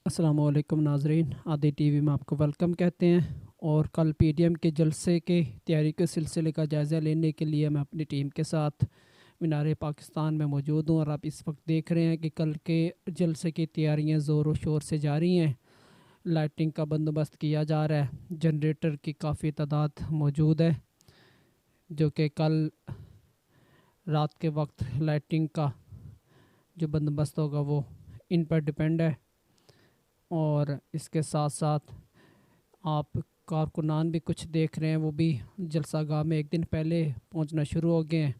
अस्सलामुअलैकुम नाजरीन, आदि टीवी में आपको वेलकम कहते हैं। और कल पीडीएम के जलसे के तैयारी के सिलसिले का जायज़ा लेने के लिए मैं अपनी टीम के साथ मीनार पाकिस्तान में मौजूद हूँ। और आप इस वक्त देख रहे हैं कि कल के जलसे की तैयारियां ज़ोर व शोर से जारी हैं। लाइटिंग का बंदोबस्त किया जा रहा है, जनरेटर की काफ़ी तादाद मौजूद है, जो कि कल रात के वक्त लाइटिंग का जो बंदोबस्त होगा वो इन पर डिपेंड है। और इसके साथ साथ आप कारकुनान भी कुछ देख रहे हैं, वो भी जलसा गाह में एक दिन पहले पहुंचना शुरू हो गए हैं।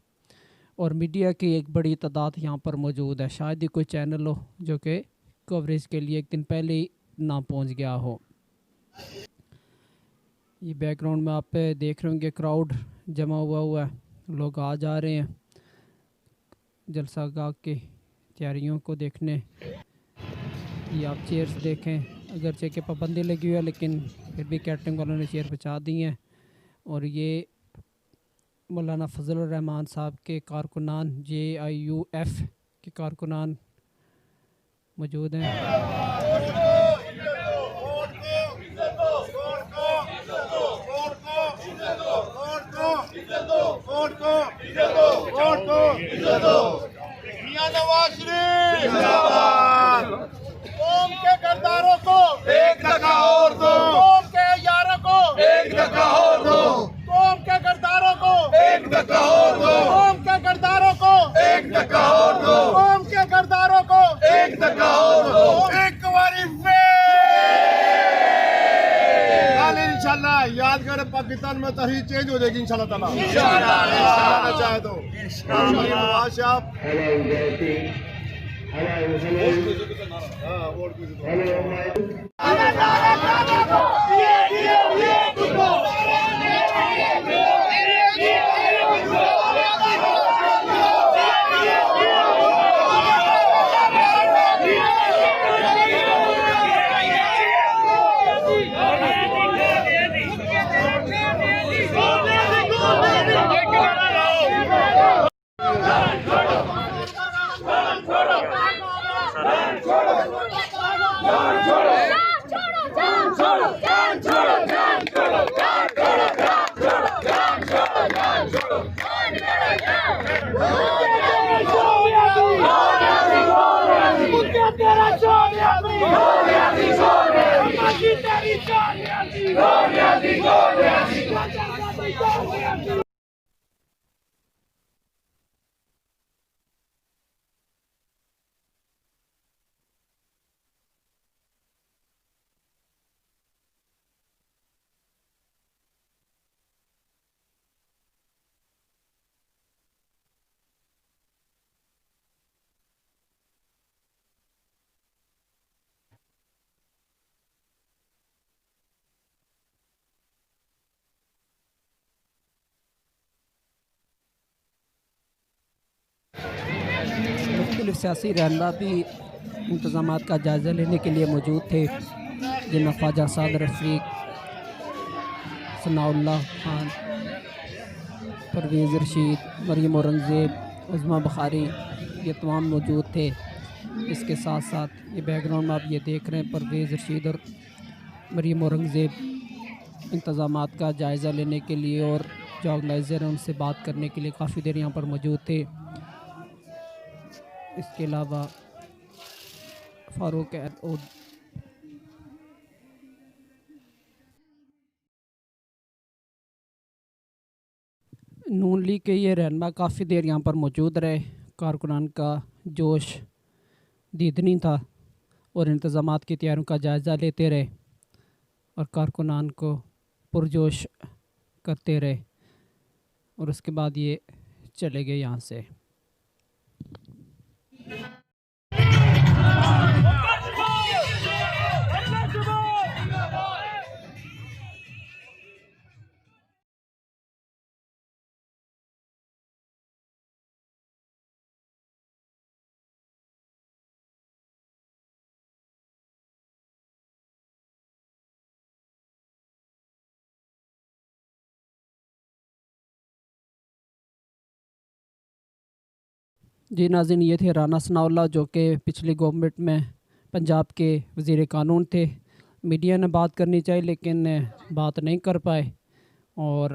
और मीडिया की एक बड़ी तादाद यहाँ पर मौजूद है, शायद ही कोई चैनल हो जो कि कवरेज के लिए एक दिन पहले ही ना पहुंच गया हो। ये बैकग्राउंड में आप देख रहे होंगे, क्राउड जमा हुआ है, लोग आ जा रहे हैं जलसा गाह की तैयारियों को देखने। ये आप चेयर्स देखें, अगरचे के पाबंदी लगी हुई है लेकिन फिर भी कैटरिंग वालों ने चेयर पहुँचा दी हैं। और ये मौलाना फजल रहमान साहब के कारकुनान, JIUF के कारकुनान मौजूद हैं। मियां नवाज शरीफ जिंदाबाद। कौम के गद्दारों को एक धक्का और दो, कौम के यारों को एक धक्का और दो, कौम के गद्दारों को एक धक्का और दो, कौम के गद्दारों को एक धक्का और दो, कौम के गद्दारों को एक धक्का और दो। एक बारी कल इंशाल्लाह याद करें, पाकिस्तान में तहरीक चेंज हो जाएगी इंशाल्लाह ताला। इंशाल्लाह चाहे तो नवाज साहब मुख्तलिफ सियासी रहनुमा भी इंतज़ाम का जायज़ा लेने के लिए मौजूद थे, जिनमें ख्वाजा साद रफ़ीक, सनाउल्लाह खान, परवेज़ रशीद, मरीम औरंगज़ेब, उज़मा बुखारी, ये तमाम मौजूद थे। इसके साथ साथ ये बैकग्राउंड में आप ये देख रहे हैं, परवेज़ रशीद और मरीम औरंगज़ेब इंतज़ाम का जायज़ा लेने के लिए और जो ऑर्गेनाइज़र हैं उनसे बात करने के लिए काफ़ी देर यहाँ पर मौजूद थे। इसके अलावा फ़ारूक नून लीग के ये रहनुमा काफ़ी देर यहाँ पर मौजूद रहे। कारकुनान का जोश दीदनी था और इंतज़ाम की तैयारियों का जायज़ा लेते रहे और कारकुनान को पुरजोश करते रहे। और उसके बाद ये चले गए यहाँ से। जी नाज़रीन, ये थे राना सनाउल्लाह, जो कि पिछली गवर्नमेंट में पंजाब के वज़ीर कानून थे। मीडिया ने बात करनी चाहिए लेकिन बात नहीं कर पाए और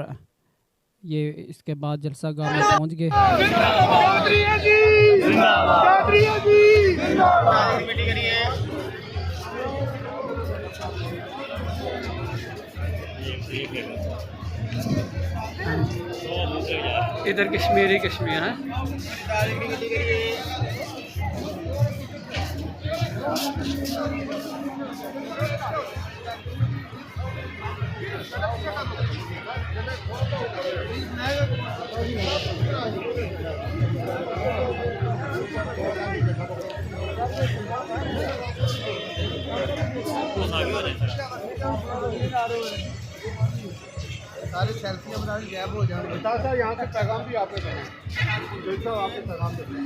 ये इसके बाद जलसा गाह में पहुँच गए। इधर कश्मीर ही कश्मीर है। सारे सेल्फियां बना गैप हो जाएंगे। साहब यहाँ से पैगाम भी आपने देना, जैसा आपने पैगाम देना।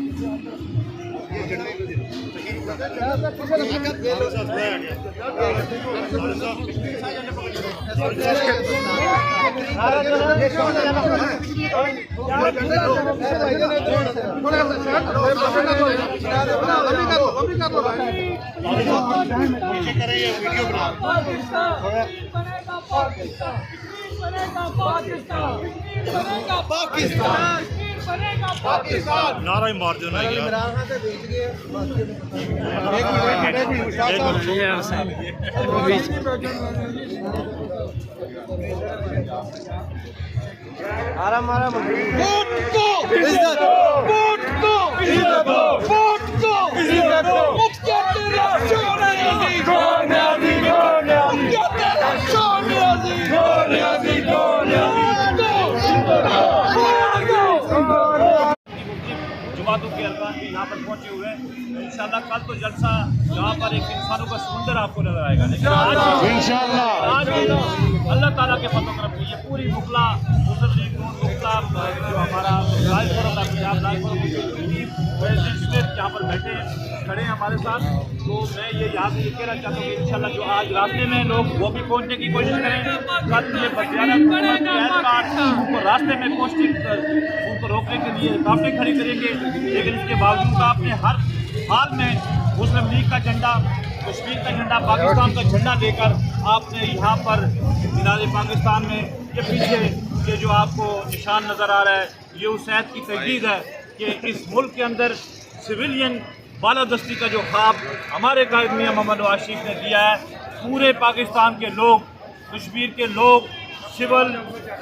नारा ही मार दो ना जुमातों के अरकान भी यहाँ पर पहुँचे हुए हैं। इंशाल्लाह कल तो जलसा यहाँ पर एक इंसानों का समुंदर आपको नजर आएगा, लेकिन आज अल्लाह ताला के फजल करम से ये पूरी मुगला मुस्लिम लीग मुगला जो हमारा प्रेसिडेंट यहाँ पर बैठे हैं, खड़े हैं हमारे साथ। तो मैं ये यहाँ से ये कहना चाहता हूँ कि इंशाल्लाह जो आज रास्ते में लोग वो भी पहुँचने की कोशिश करें। कल ये उनको रास्ते में पहुँचने उनको रोकने के लिए काफ़ी खड़ी करेंगे, लेकिन इसके बावजूद आपने हर हाल में मुस्लिम लीग का झंडा, कश्मीर का झंडा, पाकिस्तान का झंडा लेकर आपने यहाँ पर मीनार पाकिस्तान में ये पीछे ये जो आपको निशान नज़र आ रहा है, ये उस ऐद की तजदीद है कि इस मुल्क के अंदर सिविलियन बालादस्ती का जो ख्वाब हमारे कायद मियां मोहम्मद नवाज शरीफ ने दिया है, पूरे पाकिस्तान के लोग, कश्मीर के लोग सिविल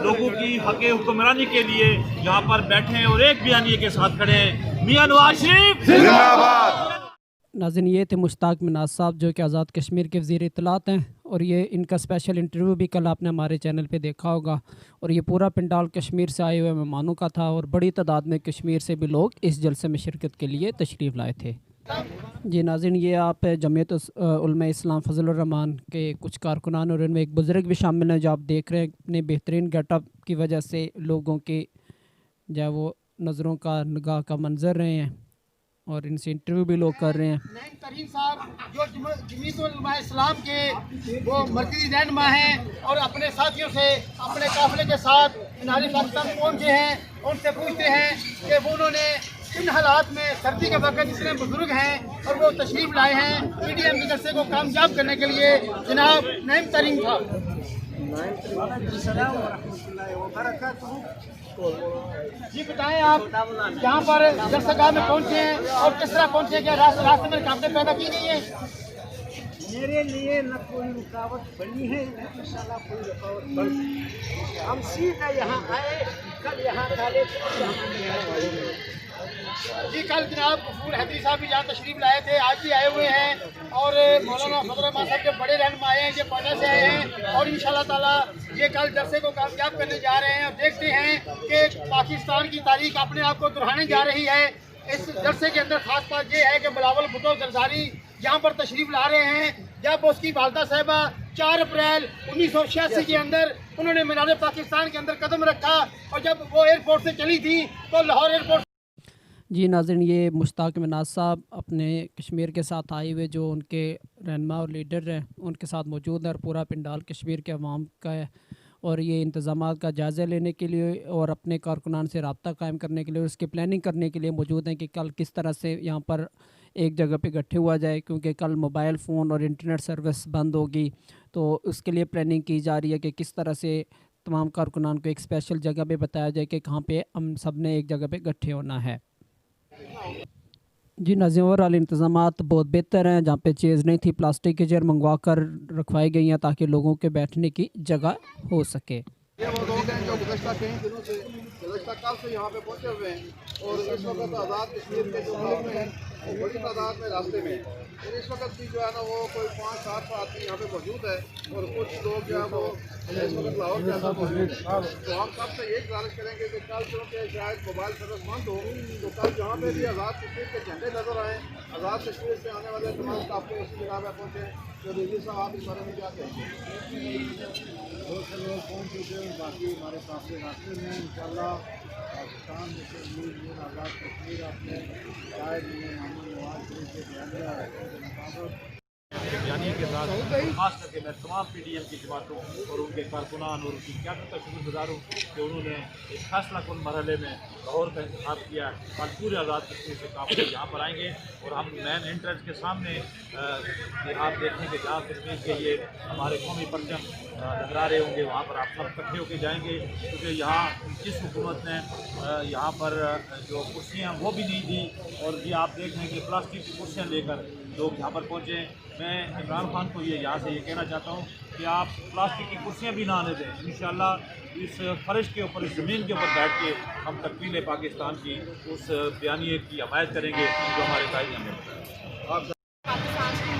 लोगों की हक़ हुक्मरानी के लिए यहाँ पर बैठे हैं और एक बयानिए के साथ खड़े हैं, मियां नवाज शरीफ जिंदाबाद। नाज़रीन, ये थे मुश्ताक मिनाज साहब जो कि आज़ाद कश्मीर के वज़ीर इत्तलात हैं और ये इनका स्पेशल इंटरव्यू भी कल आपने हमारे चैनल पे देखा होगा। और ये पूरा पंडाल कश्मीर से आए हुए मेहमानों का था और बड़ी तादाद में कश्मीर से भी लोग इस जलसे में शिरकत के लिए तशरीफ़ लाए थे। जी नाज़रीन, ये आप जमीयत उलमा इस्लाम फजलुर रहमान के कुछ कारकुनान और इनमें एक बुज़ुर्ग भी शामिल हैं जो आप देख रहे हैं अपने बेहतरीन गेटअप की वजह से लोगों के जो वो नज़रों का निगाह का मंजर रहे हैं और इनसे इंटरव्यू भी लोग कर रहे हैं। नईम तरीन साहब जो जमीयत उलमा इस्लाम के वो मरकज़ी रहनुमा हैं और अपने साथियों से अपने काफ़िले के साथ मीनार पाकिस्तान पहुँचे हैं, उनसे पूछते हैं कि वो उन्होंने इन हालात में सर्दी के वक्त इतने बुजुर्ग हैं और वो तशरीफ़ लाए हैं PDM के जलसे को कामयाब करने के लिए। जनाब नईम तरीन साहब। जी बताएं आप यहाँ पर जलसागाह में पहुँचे हैं और किस तरह पहुँचे, क्या रास्ते में रुकावटें पैदा की गई हैं? मेरे लिए न कोई रुकावट बनी है, इंशाल्लाह कोई रुकावट बन। हम सीधा यहाँ आए, कल यहाँ डाले जी कल जनाब गफूर हैदरी साहब भी यहाँ तशरीफ लाए थे, आज भी आए हुए हैं और मौलाना फजल रहमान साहब के बड़े रहनुमा आए हैं, ये पटना से आए हैं और इंशाल्लाह ताला ये कल जलसे को कामयाब करने जा रहे हैं। और देखते हैं कि पाकिस्तान की तारीख अपने आप को दोहराने जा रही है। इस जलसे के अंदर खास बात ये है कि बिलावल भुट्टो जरदारी यहाँ पर तशरीफ ला रहे हैं। जब उसकी वालदा साहिबा 4 अप्रैल 1986 के अंदर उन्होंने मीनार पाकिस्तान के अंदर कदम रखा और जब वो एयरपोर्ट से चली थी तो लाहौर एयरपोर्ट। जी नाज़रीन, ये मुश्ताक मिनाज साहब अपने कश्मीर के साथ आए हुए जो उनके रहनुमा और लीडर हैं उनके साथ मौजूद है और पूरा पंडाल कश्मीर के अवाम का है और ये इंतज़ामात का जायज़ा लेने के लिए और अपने कारकुनान से रब्ता कायम करने के लिए और उसकी प्लानिंग करने के लिए मौजूद हैं कि कल किस तरह से यहाँ पर एक जगह पे इकट्ठे हुआ जाए, क्योंकि कल मोबाइल फ़ोन और इंटरनेट सर्विस बंद होगी। तो उसके लिए प्लानिंग की जा रही है कि किस तरह से तमाम कारकुनान को एक स्पेशल जगह पे बताया जाए कि कहाँ पे हम सब ने एक जगह पे इकट्ठे होना है। जी नाज़रीन, ओवरऑल इंतज़ामात बहुत बेहतर हैं। जहाँ पे चेयर्स नहीं थी, प्लास्टिक की चेयर मंगवा कर रखवाई गई हैं ताकि लोगों के बैठने की जगह हो सके। ये वो लोग हैं जो गुज़श्ता कई दिनों से गुज़श्ता कल से यहाँ पे पहुँचे हुए हैं और इस वक्त आज़ाद कश्मीर के जो लोग हैं वो बड़ी तादाद में रास्ते में हैं। और इस वक्त भी जो है ना वो कोई 5-7 आदमी यहाँ पे मौजूद है और कुछ लोग जो है वो इस वक्त लाहौर के अंदर मौजूद हैं। तो हम सबसे यही गुजारिश करेंगे कि कल क्योंकि शायद मोबाइल सर्विस बंद हो, तो कल जहाँ पे भी आज़ाद कश्मीर के झंडे नजर आए, आज़ाद कश्मीर से आने वाले तमाम काफ़ी उसी जगह पर पहुँचे। तो दीदी साहब आप इस बारे में क्या कहेंगे? बहुत से लोग पहुँच चुके हैं, बाकी हमारे काफ़ी रास्ते में इंशाल्लाह पाकिस्तान में आज़ाद कश्मीर अपने शायद मोहम्मद नवाज शरीफ के बयान बयानी के साथ खास करके मैं तमाम PDM की जमातों और उनके कारकुनान और उनकी क्यादत का शुक्रगुजार हूँ कि उन्होंने एक फैसला कुन मरहले में लाहौर का इंतखाब किया। कल पूरे आज़ाद कश्मीर से काफ़ी यहाँ पर आएंगे और हम मैन एंट्रेंस के सामने आप देखेंगे जहाँ कश्मीर के ये हमारे कौमी परचम नजर आ रहे होंगे, वहाँ पर आप सब इकट्ठे होकर जाएंगे, क्योंकि यहाँ जिस हुकूमत ने यहाँ पर जो कुर्सियाँ वो भी नहीं दी और ये आप देख रहे हैं कि प्लास्टिक की कुर्सियाँ लेकर लोग यहाँ पर पहुँचे। मैं इमरान खान को ये यहाँ से ये कहना चाहता हूँ कि आप प्लास्टिक की कुर्सियाँ भी ना आने दें। इंशाल्लाह इस फर्श के ऊपर, इस ज़मीन के ऊपर बैठ के हम तकमील पाकिस्तान की उस बयानिए की हमायत करेंगे जो हमारे कायदे हमें बताया। पाकिस्तान की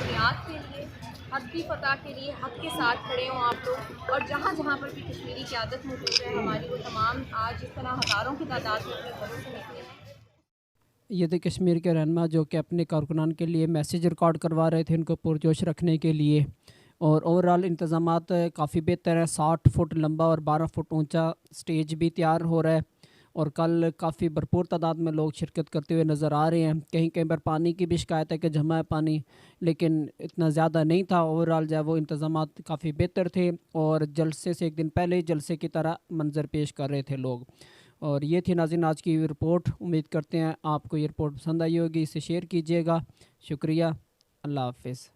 बुनियाद के लिए, हक की फतह के लिए हक के साथ खड़े हों आप लोग, और जहाँ जहाँ पर भी कश्मीरी क़यादत मौजूद है हमारी, वो तमाम आज इस तरह हज़ारों की तादाद में अपने घरों से निकले हैं। ये थे कश्मीर के रहनुमा जो कि अपने कारकुनान के लिए मैसेज रिकॉर्ड करवा रहे थे उनको पुरजोश रखने के लिए। और ओवरऑल इंतज़ामात काफ़ी बेहतर है। 60 फुट लंबा और 12 फुट ऊंचा स्टेज भी तैयार हो रहा है और कल काफ़ी भरपूर तादाद में लोग शिरकत करते हुए नज़र आ रहे हैं। कहीं कहीं पर पानी की भी शिकायत है कि जमा है पानी, लेकिन इतना ज़्यादा नहीं था। ओवरऑल जो है वो इंतज़ामात काफ़ी बेहतर थे और जलसे से एक दिन पहले ही जलसे की तरह मंजर पेश कर रहे थे लोग। और ये थी नाज़रीन आज की रिपोर्ट। उम्मीद करते हैं आपको ये रिपोर्ट पसंद आई होगी, इसे शेयर कीजिएगा। शुक्रिया, अल्लाह हाफ़िज़।